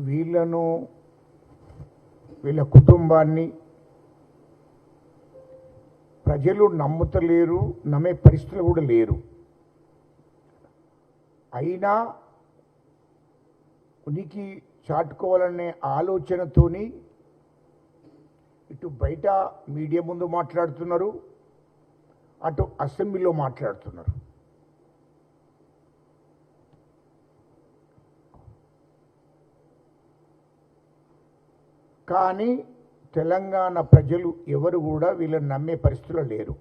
వీళ్ళను వీళ్ళ కుటుంబాన్ని ప్రజలు నమ్ముతలేరు, నమ్మే పరిస్థితులు కూడా లేరు. అయినా ఉనికి చాటుకోవాలనే ఆలోచనతోని ఇటు బయట మీడియా ముందు మాట్లాడుతున్నారు, అటు అసెంబ్లీలో మాట్లాడుతున్నారు. కానీ తెలంగాణ ప్రజలు ఎవరు కూడా వీళ్ళని నమ్మే పరిస్థితిలో లేరు.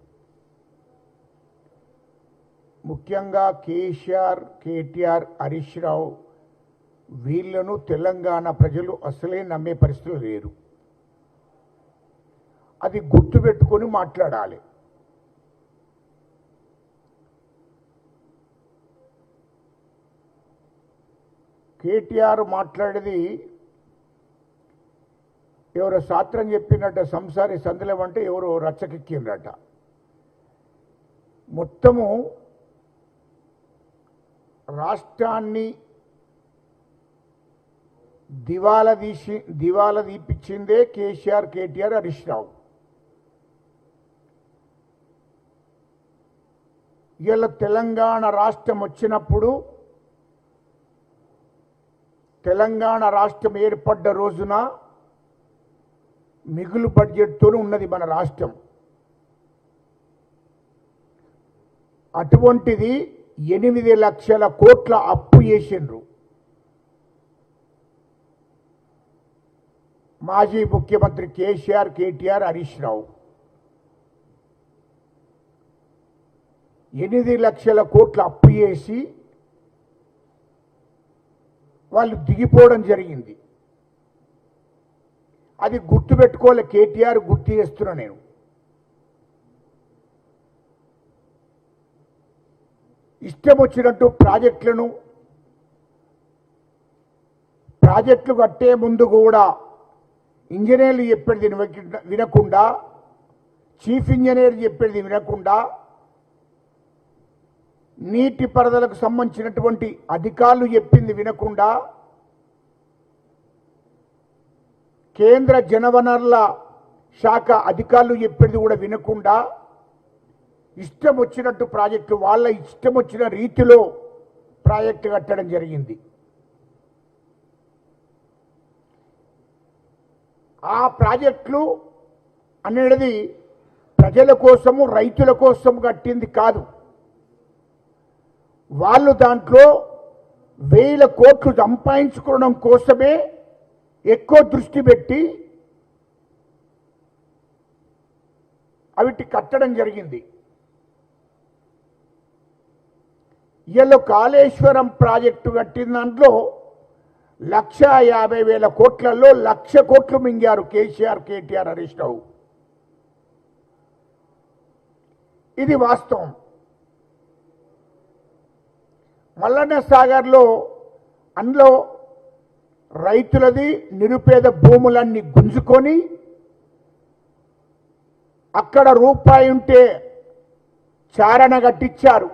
ముఖ్యంగా కేసీఆర్, కేటీఆర్, హరీష్ రావు వీళ్ళను తెలంగాణ ప్రజలు అసలే నమ్మే పరిస్థితిలో లేరు. అది గుర్తుపెట్టుకొని మాట్లాడాలి. కేటీఆర్ మాట్లాడేది ఎవరో శాస్త్రం చెప్పినట్ట, సంసారి సందులం అంటే ఎవరో రచ్చకెక్కిండ్రట. మొత్తము రాష్ట్రాన్ని దివాలా తీపించిందే కేసీఆర్, కేటీఆర్, హరీష్ రావు. ఇలా తెలంగాణ రాష్ట్రం వచ్చినప్పుడు, తెలంగాణ రాష్ట్రం ఏర్పడ్డ రోజున మిగులు బడ్జెట్తో ఉన్నది మన రాష్ట్రం. అటువంటిది 8 లక్షల కోట్ల అప్పు చేసిండ్రు మాజీ ముఖ్యమంత్రి కేసీఆర్, కేటీఆర్, హరీష్ రావు. 8 లక్షల కోట్ల అప్పు చేసి వాళ్ళు దిగిపోవడం జరిగింది. అది గుర్తుపెట్టుకోలే కేటీఆర్, గుర్తు చేస్తున్నా నేను. ఇష్టం వచ్చినట్టు ప్రాజెక్టులు కట్టే ముందు కూడా ఇంజనీర్లు చెప్పేది వినకుండా, చీఫ్ ఇంజనీర్ చెప్పేది వినకుండా, నీటి పారుదలకు సంబంధించినటువంటి అధికారులు చెప్పింది వినకుండా, కేంద్ర జలవనరుల శాఖ అధికారులు చెప్పేది కూడా వినకుండా ఇష్టం వచ్చినట్టు ప్రాజెక్టు, వాళ్ళ ఇష్టం వచ్చిన రీతిలో ప్రాజెక్టు కట్టడం జరిగింది. ఆ ప్రాజెక్టులు అనేది ప్రజల కోసము, రైతుల కోసం కట్టింది కాదు. వాళ్ళు దాంట్లో 1000 కోట్లు సంపాదించుకోవడం కోసమే ఎక్కువ దృష్టి పెట్టి అవిటి కట్టడం జరిగింది. ఇలా కాళేశ్వరం ప్రాజెక్టు కట్టిన దాంట్లో 1,50,000 కోట్లలో 1,00,000 కోట్లు మింగారు కేసీఆర్, కేటీఆర్, హరీష్ రావు. ఇది వాస్తవం. మల్లన్న సాగర్లో అందులో రైతులది నిరుపేద భూములన్నీ గుంజుకొని అక్కడ రూపాయి ఉంటే చారణ కట్టించారు.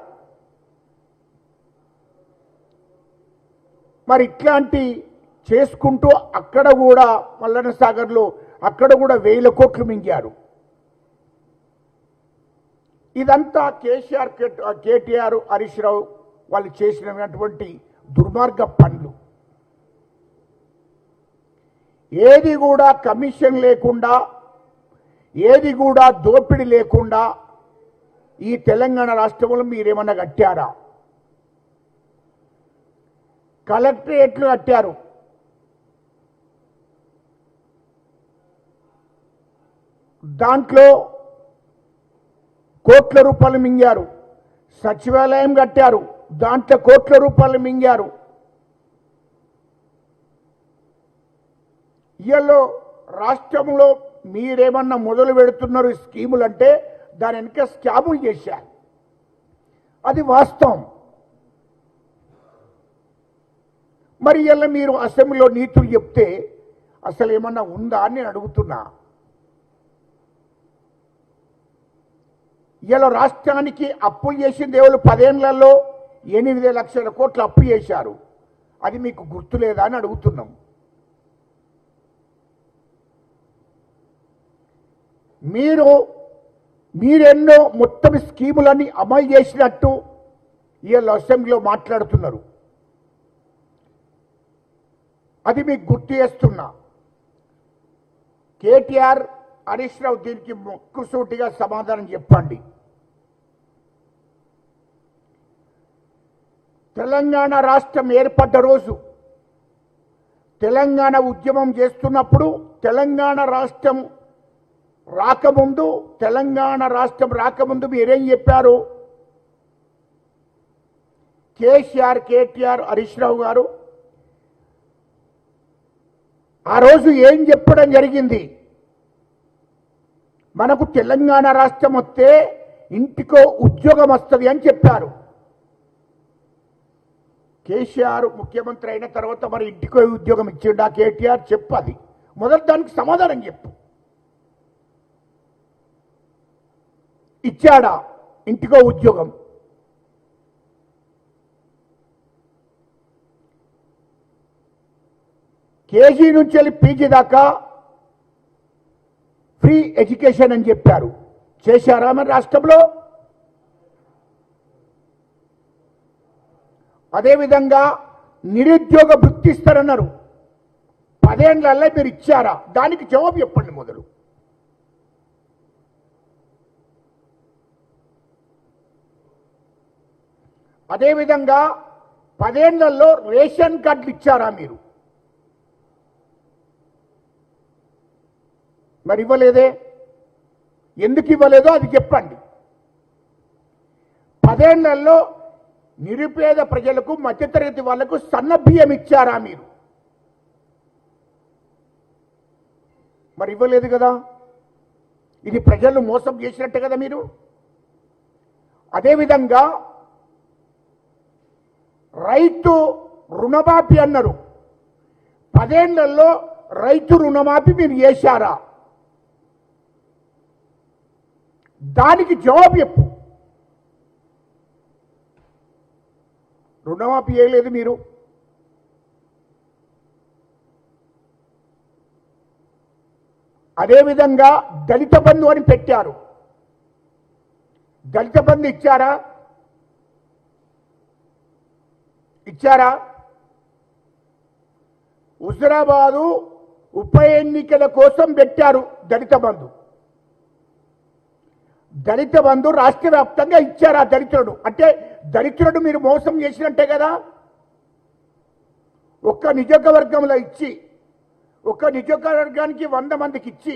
మరి ఇట్లాంటి చేసుకుంటూ అక్కడ కూడా మల్లన్న సాగర్లో అక్కడ కూడా 1000 కోట్లు మింగారు. ఇదంతా కేసీఆర్, కేటీఆర్, హరీష్ రావు వాళ్ళు చేసినటువంటి దుర్మార్గ పనులు. ఏది కూడా కమిషన్ లేకుండా, ఏది కూడా దోపిడీ లేకుండా ఈ తెలంగాణ రాష్ట్రంలో మీరేమన్నా కట్టారా? కలెక్టరేట్లు కట్టారు, దాంట్లో కోట్ల రూపాయలు మింగారు. సచివాలయం కట్టారు, దాంట్లో కోట్ల రూపాయలు మింగారు. ఇయ్యలో రాష్ట్రంలో మీరేమన్నా మొదలు పెడుతున్నారు స్కీములు అంటే దాని వెనక స్కాములు చేశారు. అది వాస్తవం. మరి ఇలా మీరు అసెంబ్లీలో నీతులు చెప్తే అసలు ఏమన్నా ఉందా అని నేను అడుగుతున్నా. ఇలా రాష్ట్రానికి అప్పులు చేసింది ఎవరు? 10 ఏళ్లలో 8 లక్షల కోట్లు అప్పు చేశారు. అది మీకు గుర్తులేదా అని అడుగుతున్నాం. మీరెన్నో మొత్తం స్కీములన్నీ అమలు చేసినట్టు ఇవాళ అసెంబ్లీలో మాట్లాడుతున్నారు. అది మీకు గుర్తు చేస్తున్నా. కేటీఆర్, హరీష్ రావు దీనికి ముక్కుసూటిగా సమాధానం చెప్పండి. తెలంగాణ రాష్ట్రం ఏర్పడ్డ రోజు, తెలంగాణ ఉద్యమం చేస్తున్నప్పుడు, తెలంగాణ రాష్ట్రం రాకముందు మీరేం చెప్పారు? కేసీఆర్, కేటీఆర్, హరీష్ రావు గారు ఆ రోజు ఏం చెప్పడం జరిగింది? మనకు తెలంగాణ రాష్ట్రం వస్తే ఇంటికో ఉద్యోగం వస్తుంది అని చెప్పారు. కేసీఆర్ ముఖ్యమంత్రి అయిన తర్వాత మరి ఇంటికో ఉద్యోగం ఇచ్చిండా కేటీఆర్? చెప్పది మొదటి దానికి సమాధానం చెప్పు. ఇచ్చాడా ఇంటికో ఉద్యోగం? కేజీ నుంచి వెళ్ళి పీజీ దాకా ఫ్రీ ఎడ్యుకేషన్ అని చెప్పారు. చేశారా మరి రాష్ట్రంలో? అదేవిధంగా నిరుద్యోగ వృత్తి ఇస్తారన్నారు. 10 ఏళ్లలో మీరు ఇచ్చారా? దానికి జవాబు చెప్పండి మొదలు. అదేవిధంగా 10 ఏళ్లలో రేషన్ కార్డులు ఇచ్చారా మీరు? మరి ఇవ్వలేదే. ఎందుకు ఇవ్వలేదో అది చెప్పండి. 10 ఏళ్లలో నిరుపేద ప్రజలకు, మధ్యతరగతి వాళ్లకు సన్న బియ్యం ఇచ్చారా మీరు? మరి ఇవ్వలేదు కదా. ఇది ప్రజలను మోసం చేసినట్టే కదా మీరు. అదేవిధంగా రైతు రుణమాఫీ అన్నారు. 10 ఏళ్లలో రైతు రుణమాఫీ మీరు చేశారా? దానికి జవాబు చెప్పు. రుణమాఫీ చేయలేదు మీరు. అదేవిధంగా దళిత బంధు అని పెట్టారు. దళిత బంధు ఇచ్చారా? హుజరాబాదు ఉప ఎన్నికల కోసం పెట్టారు దళిత బంధు. దళిత బంధు రాష్ట్ర వ్యాప్తంగా ఇచ్చారా దళితుడు? అంటే దళితుడు మీరు మోసం చేసినట్టే కదా. ఒక్క నియోజకవర్గంలో ఇచ్చి, ఒక్క నియోజకవర్గానికి 100 మందికి ఇచ్చి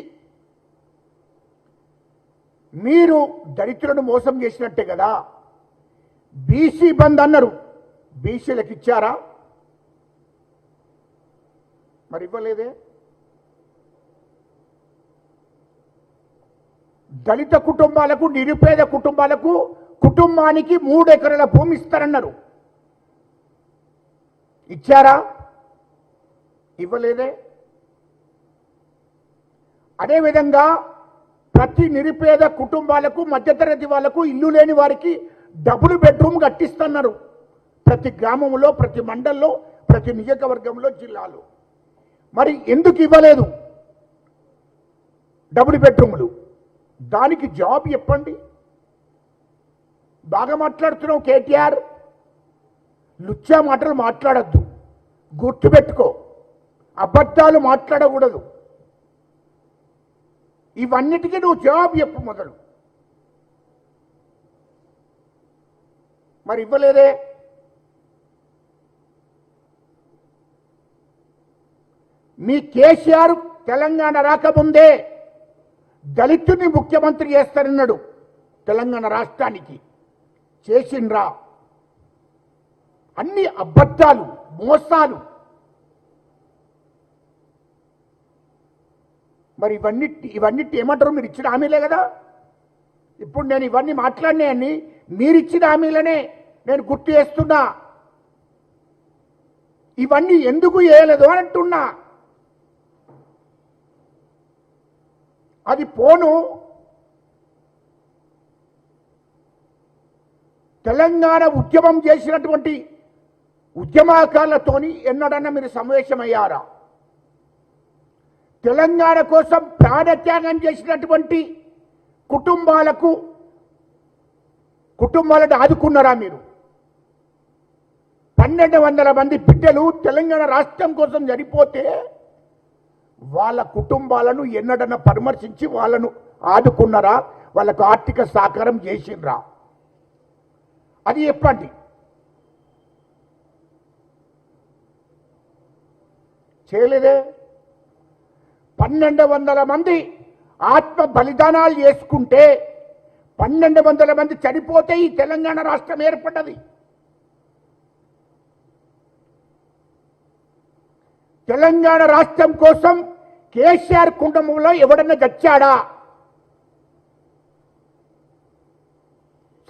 మీరు దళితులను మోసం చేసినట్టే కదా. బీసీ బంద్ అన్నారు. బీసీలకు ఇచ్చారా? మరి ఇవ్వలేదే. దళిత కుటుంబాలకు, నిరుపేద కుటుంబాలకు కుటుంబానికి 3 ఎకరాల భూమి ఇస్తారన్నారు. ఇచ్చారా? ఇవ్వలేదే. అదేవిధంగా ప్రతి నిరుపేద కుటుంబాలకు, మధ్యతరగతి వాళ్లకు, ఇల్లు లేని వారికి డబుల్ బెడ్రూమ్ కట్టిస్తున్నారు. ప్రతి గ్రామంలో, ప్రతి మండలంలో, ప్రతి నియోజకవర్గంలో, జిల్లాలో. మరి ఎందుకు ఇవ్వలేదు డబుల్ బెడ్రూములు? దానికి జవాబు చెప్పండి. బాగా మాట్లాడుతున్నావు కేటీఆర్. లుచ్చా మాటలు మాట్లాడద్దు, గుర్తుపెట్టుకో. అబద్ధాలు మాట్లాడకూడదు. ఇవన్నిటికీ నువ్వు జవాబు చెప్పు మొదలు. మరి ఇవ్వలేదే. మీ కేసీఆర్ తెలంగాణ రాకముందే దళితుడిని ముఖ్యమంత్రి చేస్తారన్నాడు. తెలంగాణ రాష్ట్రానికి చేసిండ్రా? అన్ని అబద్ధాలు, మోసాలు. మరి ఇవన్నిటి ఏమంటారు? మీరు ఇచ్చిన హామీలే కదా. ఇప్పుడు నేను ఇవన్నీ మాట్లాడినాయని మీరు ఇచ్చిన హామీలనే నేను గుర్తు చేస్తున్నా. ఇవన్నీ ఎందుకు చేయలేదు అని అంటున్నా. అది పోను. తెలంగాణ ఉద్యమం చేసినటువంటి ఉద్యమకారులతోని ఎన్నడన్నా మీరు సమావేశమయ్యారా? తెలంగాణ కోసం ప్రాణత్యాగం చేసినటువంటి కుటుంబాలను ఆదుకున్నారా మీరు? 1200 మంది బిడ్డలు తెలంగాణ రాష్ట్రం కోసం చనిపోతే వాళ్ళ కుటుంబాలను ఎన్నడన్నా పరామర్శించి వాళ్ళను ఆదుకున్నారా? వాళ్ళకు ఆర్థిక సహకారం చేసిండ్రా? అది చెప్పండి. చేయలేదే. 1200 మంది ఆత్మ బలిదానాలు చేసుకుంటే 1200 మంది చనిపోతే ఈ తెలంగాణ రాష్ట్రం ఏర్పడ్డది. తెలంగాణ రాష్ట్రం కోసం కేసీఆర్ కుటుంబంలో ఎవడన్నా చచ్చాడా?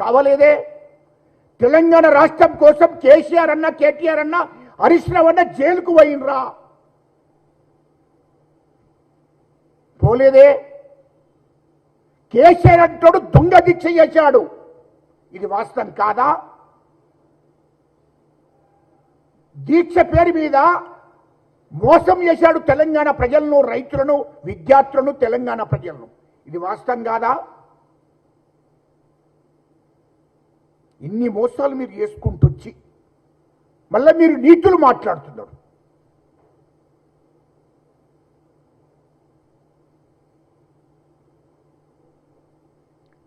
చావలేదే. తెలంగాణ రాష్ట్రం కోసం కేసీఆర్ అన్న, కేటీఆర్ అన్న, హరీష్ రావు అన్న జైలుకు పోయినరా? పోలేదే. కేసీఆర్ అంటాడు దొంగ దీక్ష చేశాడు. ఇది వాస్తవం కాదా? దీక్ష పేరు మీద మోసం చేశాడు తెలంగాణ ప్రజలను, రైతులను, విద్యార్థులను, తెలంగాణ ప్రజలను. ఇది వాస్తవం కాదా? ఇన్ని మోసాలు మీరు చేసుకుంటూ వచ్చి మళ్ళీ మీరు నీతులు మాట్లాడుతున్నారు.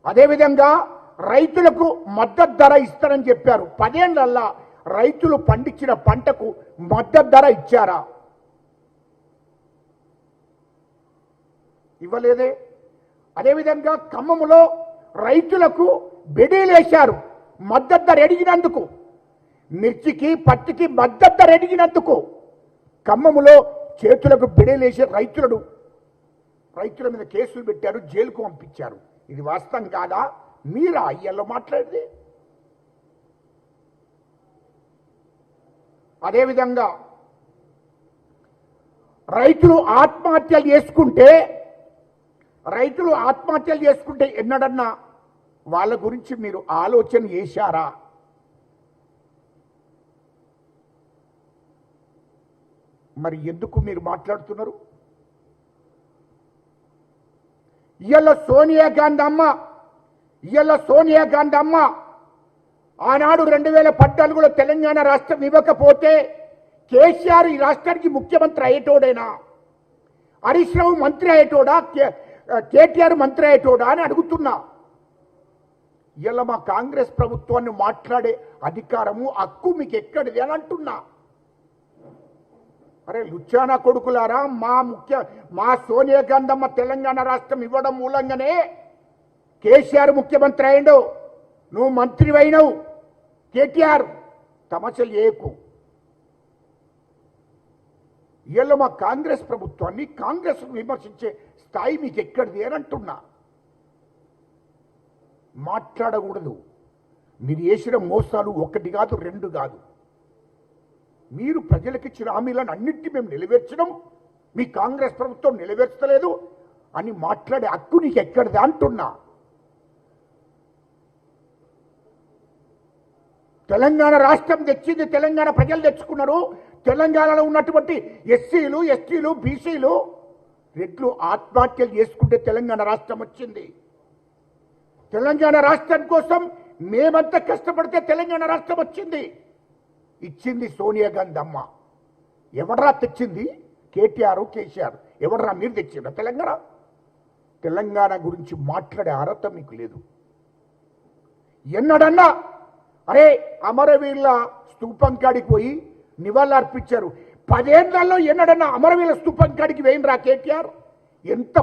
అదేవిధంగా రైతులకు మద్దతు ధర ఇస్తారని చెప్పారు. 10 ఏళ్లల్లా రైతులు పండించిన పంటకు మద్దతు ధర ఇచ్చారా? ఇవ్వలేదే. అదేవిధంగా ఖమ్మంలో రైతులకు బెడీలేశారు మద్దతు ధర అడిగినందుకు. మిర్చికి, పత్తికి మద్దతు ధర అడిగినందుకు ఖమ్మంలో చేతులకు బెడీలేసి రైతుల మీద కేసులు పెట్టారు, జైలుకు పంపించారు. ఇది వాస్తవం కాదా? మీరా అయ్యల్లో మాట్లాడితే? అదేవిధంగా రైతులు ఆత్మహత్యలు చేసుకుంటే ఎన్నడన్నా వాళ్ళ గురించి మీరు ఆలోచన చేశారా? మరి ఎందుకు మీరు మాట్లాడుతున్నారు? ఇవాళ సోనియా గాంధీ అమ్మ ఆనాడు 2014లో తెలంగాణ రాష్ట్రం ఇవ్వకపోతే కేసీఆర్ ఈ రాష్ట్రానికి ముఖ్యమంత్రి అయ్యేటోడేనా? హరీష్ రావు మంత్రి అయ్యేటోడా? కేటీఆర్ మంత్రి అయ్యేటోడా అని అడుగుతున్నా. ఇలా మా కాంగ్రెస్ ప్రభుత్వాన్ని మాట్లాడే అధికారము, హక్కు మీకు ఎక్కడిది అని అంటున్నా. అరే లుచ్చానా కొడుకులారా, మా సోనియా గాంధమ్మ తెలంగాణ రాష్ట్రం ఇవ్వడం మూలంగానే కేసీఆర్ ముఖ్యమంత్రి అయ్యిండు, నువ్వు మంత్రి అయినవు. కేటీఆర్ తమసలు చేయకు. ఇలా మా కాంగ్రెస్ ప్రభుత్వాన్ని, కాంగ్రెస్ విమర్శించే స్థాయి మీకు ఎక్కడిది అని అంటున్నా. మాట్లాడకూడదు. మీరు చేసిన మోసాలు 1 కాదు 2 కాదు. మీరు ప్రజలకు ఇచ్చిన హామీలను అన్నింటినీ మేము నెరవేర్చడం, మీ కాంగ్రెస్ ప్రభుత్వం నెరవేర్చలేదు అని మాట్లాడే హక్కు నీకు ఎక్కడిది అంటున్నా. తెలంగాణ రాష్ట్రం తెచ్చింది తెలంగాణ ప్రజలు తెచ్చుకున్నారు. తెలంగాణలో ఉన్నటువంటి ఎస్సీలు, ఎస్టీలు, బీసీలు, రెడ్లు ఆత్మహత్యలు చేసుకుంటే తెలంగాణ రాష్ట్రం వచ్చింది. తెలంగాణ రాష్ట్రం కోసం మేమంతా కష్టపడితే తెలంగాణ రాష్ట్రం వచ్చింది. ఇచ్చింది సోనియా గాంధీ అమ్మ. ఎవడరా తెచ్చింది? కేటీఆర్, కేసీఆర్. ఎవడరా మీరు తెచ్చిండ్రా తెలంగాణ? తెలంగాణ గురించి మాట్లాడే అర్హత మీకు లేదు. ఎన్నడన్నా అరే అమరవీరుల స్తూపం కాడికి పోయి నివాళులు అర్పించారు. 10 ఏళ్లలో ఎన్నడన్నా అమరవీరుల స్తూపం కాడికి వేయినరా కేటీఆర్? ఎంత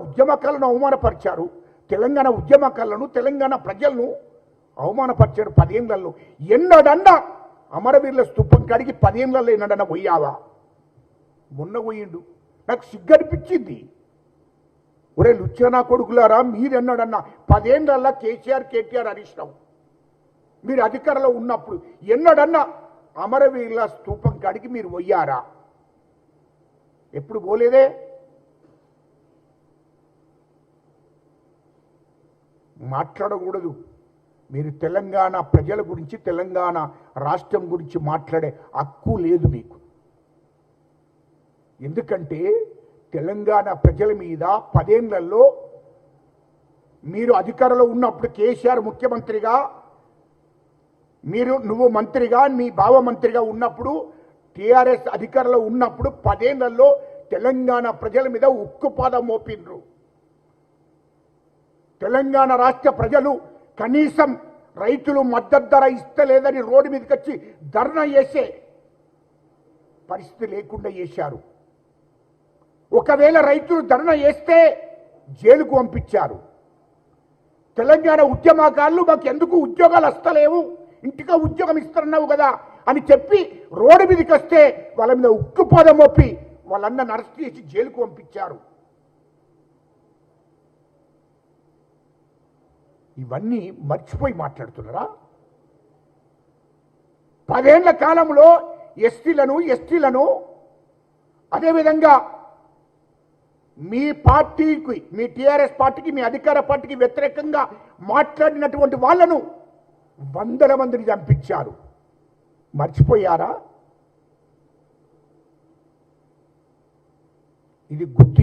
ఉద్యమకాలను అవమానపరిచారు. తెలంగాణ ఉద్యమకాలను, తెలంగాణ ప్రజలను అవమానపరిచారు 10 ఏళ్లలో. ఎన్నడన్నా అమరవీరుల స్తూపం కాడికి 10 ఏళ్లలో ఎన్నడన్నా పోయావా? మొన్న పోయిండు. నాకు సిగ్గనిపించింది. ఒరే లుచ్చనా కొడుకులారా, మీరెన్నడన్నా 10 ఏళ్లలో కేసీఆర్, కేటీఆర్, హరీష్ రావు మీరు అధికారంలో ఉన్నప్పుడు ఎన్నడన్నా అమరవీరుల స్తూపం కాడికి మీరు పోయారా? ఎప్పుడు పోలేదే. మాట్లాడకూడదు. మీరు తెలంగాణ ప్రజల గురించి, తెలంగాణ రాష్ట్రం గురించి మాట్లాడే హక్కు లేదు మీకు. ఎందుకంటే తెలంగాణ ప్రజల మీద 10 ఏళ్లలో మీరు అధికారంలో ఉన్నప్పుడు కేసీఆర్ ముఖ్యమంత్రిగా, నువ్వు మంత్రిగా, మీ బావ మంత్రిగా ఉన్నప్పుడు, టీఆర్ఎస్ అధికారంలో ఉన్నప్పుడు 10 ఏళ్లలో తెలంగాణ ప్రజల మీద ఉక్కుపాదం మోపిండ్రు. తెలంగాణ రాష్ట్ర ప్రజలు కనీసం రైతులు మద్దతు ధర ఇస్తలేదని రోడ్డు మీదకి వచ్చి ధర్నా చేసే పరిస్థితి లేకుండా చేశారు. ఒకవేళ రైతులు ధర్నా చేస్తే జైలుకు పంపించారు. తెలంగాణ ఉద్యమకారులు మాకు ఎందుకు ఉద్యోగాలు వస్తలేవు, ఇంటిగా ఉద్యోగం ఇస్తున్నావు కదా అని చెప్పి రోడ్డు మీదకి వస్తే వాళ్ళ మీద ఉక్కుపాదం మోపి వాళ్ళందరిని అరెస్ట్ చేసి జైలుకు పంపించారు. ఇవన్నీ మర్చిపోయి మాట్లాడుతున్నారా? 10 ఏళ్ల కాలంలో ఎస్టీలను అదేవిధంగా మీ పార్టీకి, మీ టీఆర్ఎస్ పార్టీకి, మీ అధికార పార్టీకి వ్యతిరేకంగా మాట్లాడినటువంటి వాళ్ళను 100ల మందిని చంపించారు. మర్చిపోయారా? ఇది గుర్తు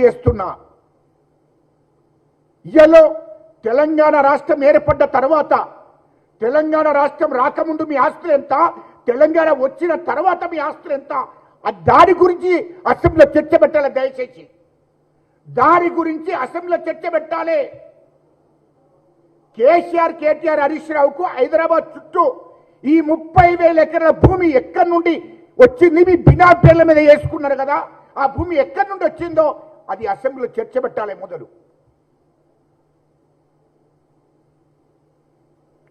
చేస్తున్నా. ఇయలో తెలంగాణ రాష్ట్రం ఏర్పడ్డ తర్వాత, తెలంగాణ రాష్ట్రం రాకముందు మీ ఆస్తులు ఎంత, తెలంగాణ వచ్చిన తర్వాత మీ ఆస్తులు ఎంత, దాని గురించి అసెంబ్లీలో చర్చ పెట్టాలి. దయచేసి దాని గురించి అసెంబ్లీలో చర్చ పెట్టాలి. కేటీఆర్ హరీష్ రావుకు హైదరాబాద్ చుట్టూ ఈ 30,000 ఎకరాల భూమి ఎక్కడి నుండి వచ్చింది? మీ బినా పేర్ల మీద వేసుకున్నారు కదా, ఆ భూమి ఎక్కడి నుండి వచ్చిందో అది అసెంబ్లీలో చర్చ పెట్టాలి. మొదలు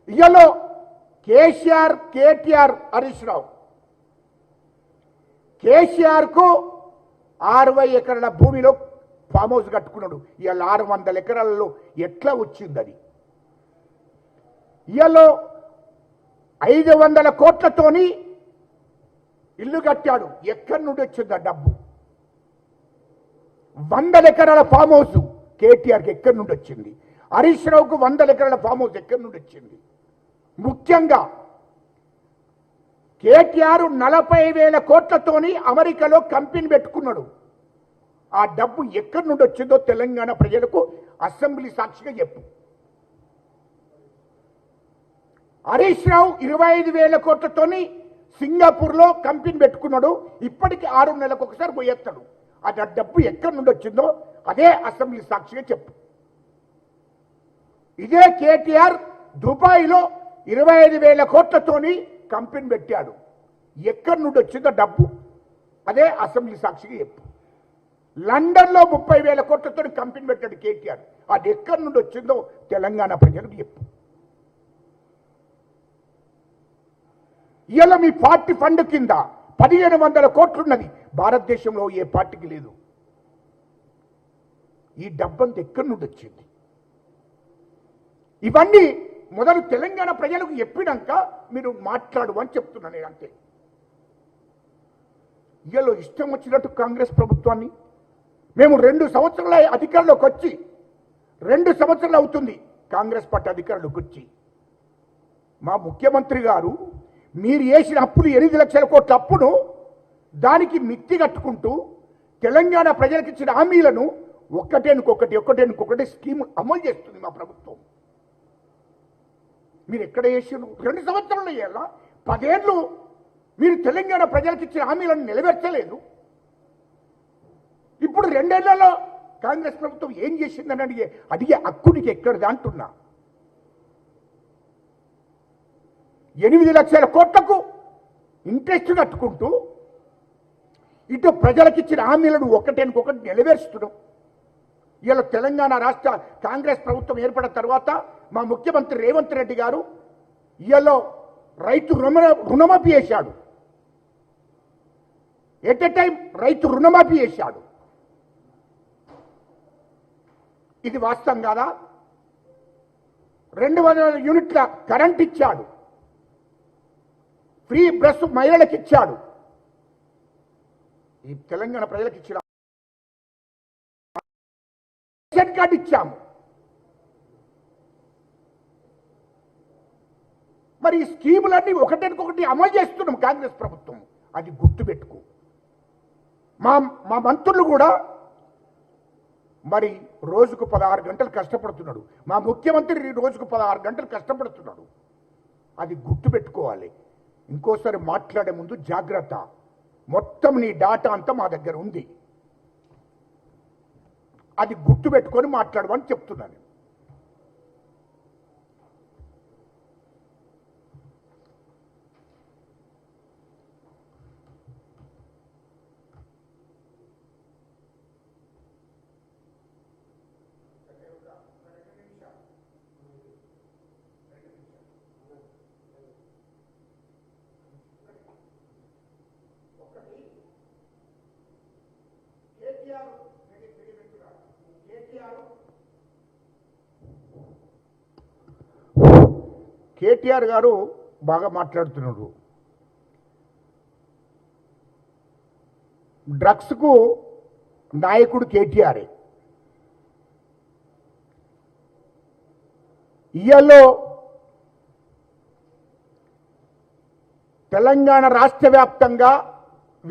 ఇయలో కేటీఆర్ హరీష్ రావు కేసీఆర్కు 60 ఎకరాల భూమిలో ఫామ్ హౌస్ కట్టుకున్నాడు. ఇవాళ 600 ఎకరాలలో ఎట్లా వచ్చింది అది? ఇవాళ 500 కోట్లతోని ఇల్లు కట్టాడు. ఎక్కడి నుండి వచ్చింది ఆ డబ్బు? 100 ఎకరాల ఫామ్ హౌస్ కేటీఆర్కి ఎక్కడి నుండి వచ్చింది? హరీష్ రావుకు 100 ఎకరాల ఫామ్ హౌస్ ఎక్కడి నుండి వచ్చింది? ముఖ్యంగా కేటీఆర్ 40,000 కోట్లతోని అమెరికాలో కంపెనీ పెట్టుకున్నాడు. ఆ డబ్బు ఎక్కడి నుండి వచ్చిందో తెలంగాణ ప్రజలకు అసెంబ్లీ సాక్షిగా చెప్పు. హరీష్ రావు 25,000 కోట్లతోని సింగపూర్లో కంపెనీ పెట్టుకున్నాడు. ఇప్పటికి 6 నెలలకు ఒకసారి పోయేస్తాడు. ఆ డబ్బు ఎక్కడి నుండి వచ్చిందో అదే అసెంబ్లీ సాక్షిగా చెప్పు. ఇదే కేటీఆర్ దుబాయ్లో 25,000 కోట్లతోని కంపెనీ పెట్టాడు. ఎక్కడి నుండి వచ్చిందో డబ్బు అదే అసెంబ్లీ సాక్షిగా చెప్పు. లండన్లో 30,000 కోట్లతో కంపెనీ పెట్టాడు కేటీఆర్. అది ఎక్కడి నుండి వచ్చిందో తెలంగాణ ప్రజలకు చెప్పు. ఇవాళ మీ పార్టీ ఫండ్ కింద 1,500 కోట్లున్నది. భారతదేశంలో ఏ పార్టీకి లేదు. ఈ డబ్బంతా ఎక్కడి నుండి వచ్చింది? ఇవన్నీ మొదలు తెలంగాణ ప్రజలకు చెప్పినాక మీరు మాట్లాడు అని చెప్తున్నా నేను. అంతే. ఇవాళ ఇష్టం వచ్చినట్టు కాంగ్రెస్ ప్రభుత్వాన్ని మేము 2 సంవత్సరాల అధికారంలోకి వచ్చి 2 సంవత్సరాలు అవుతుంది కాంగ్రెస్ పార్టీ అధికారంలోకి వచ్చి. మా ముఖ్యమంత్రి గారు మీరు వేసిన అప్పులు 8 లక్షల కోట్ల అప్పును దానికి మిత్తి కట్టుకుంటూ తెలంగాణ ప్రజలకు ఇచ్చిన హామీలను ఒక్కటేనుకొకటి స్కీమ్ అమలు చేస్తుంది మా ప్రభుత్వం. మీరు ఎక్కడ చేసిన 2 సంవత్సరాలు చేయాలా? 10 ఏళ్ళు మీరు తెలంగాణ ప్రజలకు ఇచ్చిన హామీలను నెరవేర్చలేదు. ఇప్పుడు 2 ఏళ్లలో కాంగ్రెస్ ప్రభుత్వం ఏం చేసిందని అడిగే హక్కునికి ఎక్కడిది అంటున్నా. 8 లక్షల కోట్లకు ఇంట్రెస్ట్ కట్టుకుంటూ ఇటు ప్రజలకు ఇచ్చిన హామీలను ఒకటేనుకొకటి నెరవేర్చడం. ఇలా తెలంగాణ రాష్ట్ర కాంగ్రెస్ ప్రభుత్వం ఏర్పడిన తర్వాత మా ముఖ్యమంత్రి రేవంత్ రెడ్డి గారు ఇయలో రైతు రుణమాఫీ చేశాడు. ఎట్ ఎ టైం రైతు రుణమాఫీ చేశాడు. ఇది వాస్తవం కాదా? 200 యూనిట్ల కరెంట్ ఇచ్చాడు. ఫ్రీ బస్ మహిళలకు ఇచ్చాడు. ఈ తెలంగాణ ప్రజలకు ఇచ్చిన రేషన్ కార్డు ఇచ్చాము. మరి ఈ స్కీములన్నీ ఒకటేనుకొకటి అమలు చేస్తున్నాం కాంగ్రెస్ ప్రభుత్వం. అది గుర్తుపెట్టుకో. మా మంత్రులు కూడా మరి రోజుకు 16 గంటలు కష్టపడుతున్నాడు. మా ముఖ్యమంత్రి రోజుకు 16 గంటలు కష్టపడుతున్నాడు. అది గుర్తుపెట్టుకోవాలి. ఇంకోసారి మాట్లాడే ముందు జాగ్రత్త. మొత్తం నీ డాటా అంతా మా దగ్గర ఉంది. అది గుర్తుపెట్టుకొని మాట్లాడమని చెప్తున్నాను. కేటీఆర్ గారు బాగా మాట్లాడుతున్నారు. డ్రగ్స్కు నాయకుడు కేటీఆర్. ఇయల్లో తెలంగాణ రాష్ట్ర వ్యాప్తంగా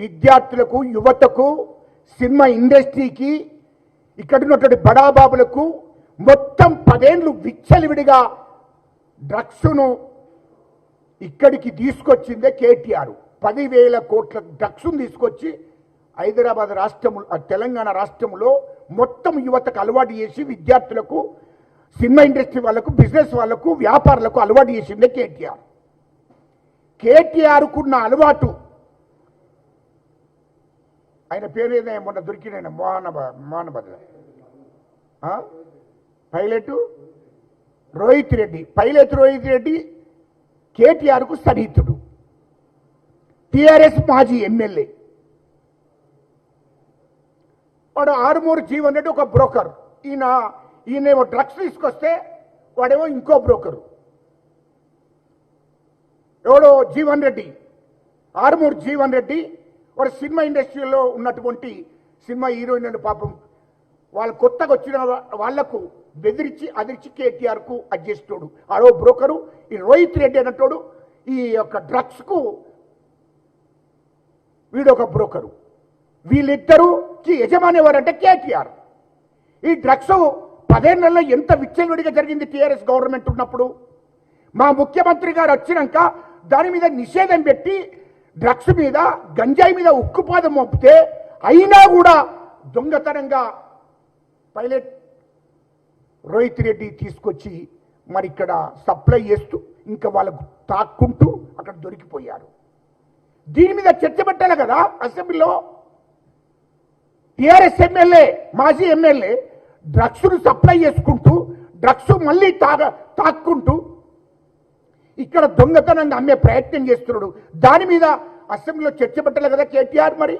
విద్యార్థులకు, యువతకు, సినిమా ఇండస్ట్రీకి, ఇక్కడ ఉన్నటువంటి బడాబాబులకు మొత్తం 10 ఏళ్ళు విచ్చలవిడిగా డ్రగ్స్ను ఇక్కడికి తీసుకొచ్చిందే కేటీఆర్. 10,000 కోట్ల డ్రగ్స్ను తీసుకొచ్చి హైదరాబాద్ రాష్ట్రము, తెలంగాణ రాష్ట్రంలో మొత్తం యువతకు అలవాటు చేసి విద్యార్థులకు, సినిమా ఇండస్ట్రీ వాళ్ళకు, బిజినెస్ వాళ్ళకు, వ్యాపారులకు అలవాటు చేసిందే కేటీఆర్. కేటీఆర్కున్న అలవాటు, ఆయన పేరు ఏదైనా మొన్న దొరికిన మోహనభద్ర పైలట్ రోహిత్ రెడ్డి. పైలట్ రోహిత్ రెడ్డి కేటీఆర్కు సన్నిహితుడు. టిఆర్ఎస్ మాజీ ఎమ్మెల్యే. వాడు ఆరుమూరు జీవన్ రెడ్డి ఒక బ్రోకర్. ఈయనేమో డ్రగ్స్ తీసుకొస్తే వాడేమో ఇంకో బ్రోకరు. ఎవడో జీవన్ రెడ్డి, ఆరుమూరు జీవన్ రెడ్డి, వాడు సినిమా ఇండస్ట్రీలో ఉన్నటువంటి సినిమా హీరోయిన్ పాపం వాళ్ళు కొత్తగా వచ్చిన వాళ్లకు బెదిరించి అదిరించి కేటీఆర్కు అడ్జస్టోడు. ఆడో బ్రోకరు. ఈ రోహిత్ రెడ్డి అన్నట్టు ఈ యొక్క డ్రగ్స్కు వీడొక బ్రోకరు. వీళ్ళిద్దరుకి యజమాని ఎవరంటే కేటీఆర్. ఈ డ్రగ్స్ 15 నెలల్లో ఎంత విచ్చలవిడిగా జరిగింది టీఆర్ఎస్ గవర్నమెంట్ ఉన్నప్పుడు. మా ముఖ్యమంత్రి గారు వచ్చినాక దాని మీద నిషేధం పెట్టి డ్రగ్స్ మీద, గంజాయి మీద ఉక్కుపాదం మోపితే అయినా కూడా దొంగతనంగా పైలట్ రోహిత్ రెడ్డి తీసుకొచ్చి మరి ఇక్కడ సప్లై చేస్తూ ఇంకా వాళ్ళకు తాక్కుంటూ అక్కడ దొరికిపోయారు. దీని మీద చర్చ పెట్టాలి కదా అసెంబ్లీలో. టిఆర్ఎస్ ఎమ్మెల్యే, మాజీ ఎమ్మెల్యే డ్రగ్స్ను సప్లై చేసుకుంటూ, డ్రగ్స్ మళ్ళీ తాక్కుంటూ ఇక్కడ దొంగతనంగా అమ్మే ప్రయత్నం చేస్తున్నాడు. దాని మీద అసెంబ్లీలో చర్చ పెట్టాలి కదా కేటీఆర్. మరి